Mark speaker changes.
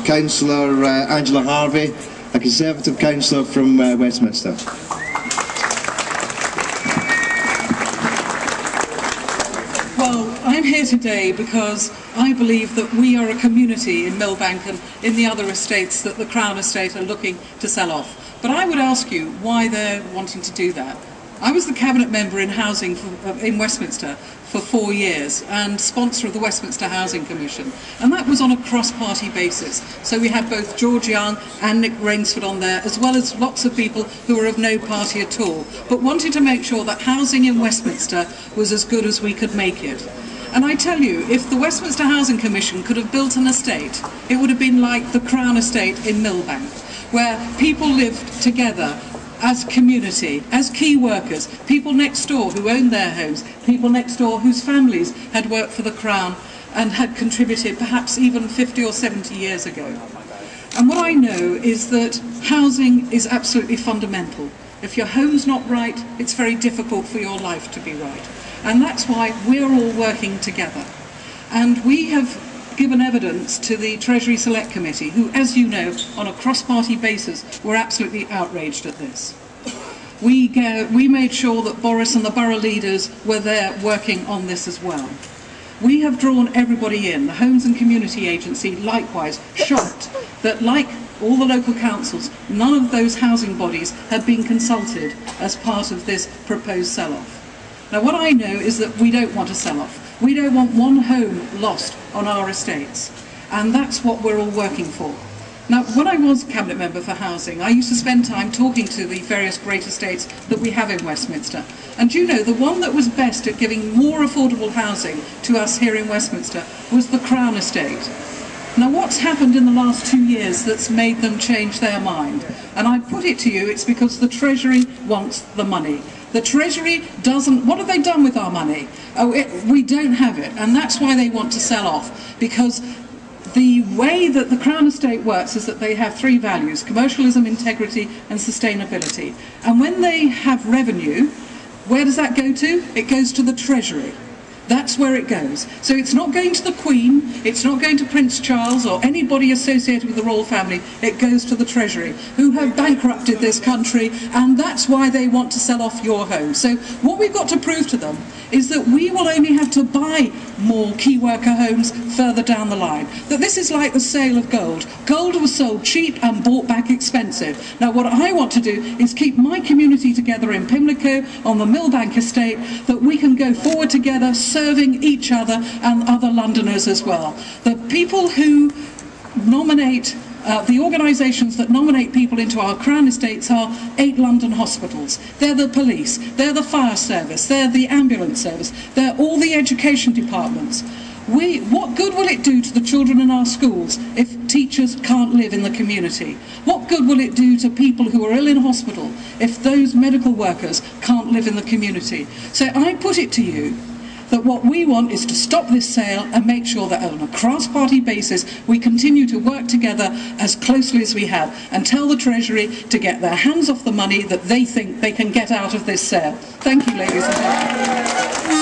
Speaker 1: Councillor Angela Harvey, a Conservative councillor from Westminster.
Speaker 2: Well, I'm here today because I believe that we are a community in Millbank and in the other estates that the Crown Estate are looking to sell off. But I would ask you why they're wanting to do that. I was the Cabinet Member in Housing in Westminster for 4 years and sponsor of the Westminster Housing Commission, and that was on a cross-party basis. So we had both George Young and Nick Rainsford on there, as well as lots of people who were of no party at all, but wanted to make sure that housing in Westminster was as good as we could make it. And I tell you, if the Westminster Housing Commission could have built an estate, it would have been like the Crown Estate in Millbank, where people lived together as community, as key workers, people next door who owned their homes, people next door whose families had worked for the Crown and had contributed perhaps even 50 or 70 years ago. And what I know is that housing is absolutely fundamental. If your home's not right, it's very difficult for your life to be right. And that's why we're all working together. And we have given evidence to the Treasury Select Committee, who, as you know, on a cross-party basis, were absolutely outraged at this. We made sure that Boris and the borough leaders were there working on this as well. We have drawn everybody in. The Homes and Community Agency, likewise, shocked that, like all the local councils, none of those housing bodies had been consulted as part of this proposed sell-off. Now, what I know is that we don't want a sell-off. We don't want one home lost on our estates, and that's what we're all working for. Now, when I was Cabinet Member for Housing, I used to spend time talking to the various great estates that we have in Westminster. And you know, the one that was best at giving more affordable housing to us here in Westminster was the Crown Estate. Now, what's happened in the last 2 years that's made them change their mind? And I put it to you, it's because the Treasury wants the money. The Treasury doesn't. What have they done with our money? We don't have it, and that's why they want to sell off, because the way that the Crown Estate works is that they have 3 values: commercialism, integrity and sustainability. And when they have revenue, where does that go to? It goes to the Treasury. That's where it goes. So it's not going to the Queen, it's not going to Prince Charles or anybody associated with the royal family, it goes to the Treasury, who have bankrupted this country, and that's why they want to sell off your home. So what we've got to prove to them is that we will only have to buy more key worker homes further down the line. That this is like the sale of gold. Gold was sold cheap and bought back expensive. Now what I want to do is keep my community together in Pimlico on the Millbank estate, that we can go forward together, serving each other and other Londoners as well. The people who nominate, the organisations that nominate people into our Crown Estates are 8 London hospitals. They're the police, they're the fire service, they're the ambulance service, they're all the education departments. What good will it do to the children in our schools if teachers can't live in the community? What good will it do to people who are ill in hospital if those medical workers can't live in the community? So I put it to you that what we want is to stop this sale and make sure that on a cross-party basis we continue to work together as closely as we have, and tell the Treasury to get their hands off the money that they think they can get out of this sale. Thank you, ladies and gentlemen.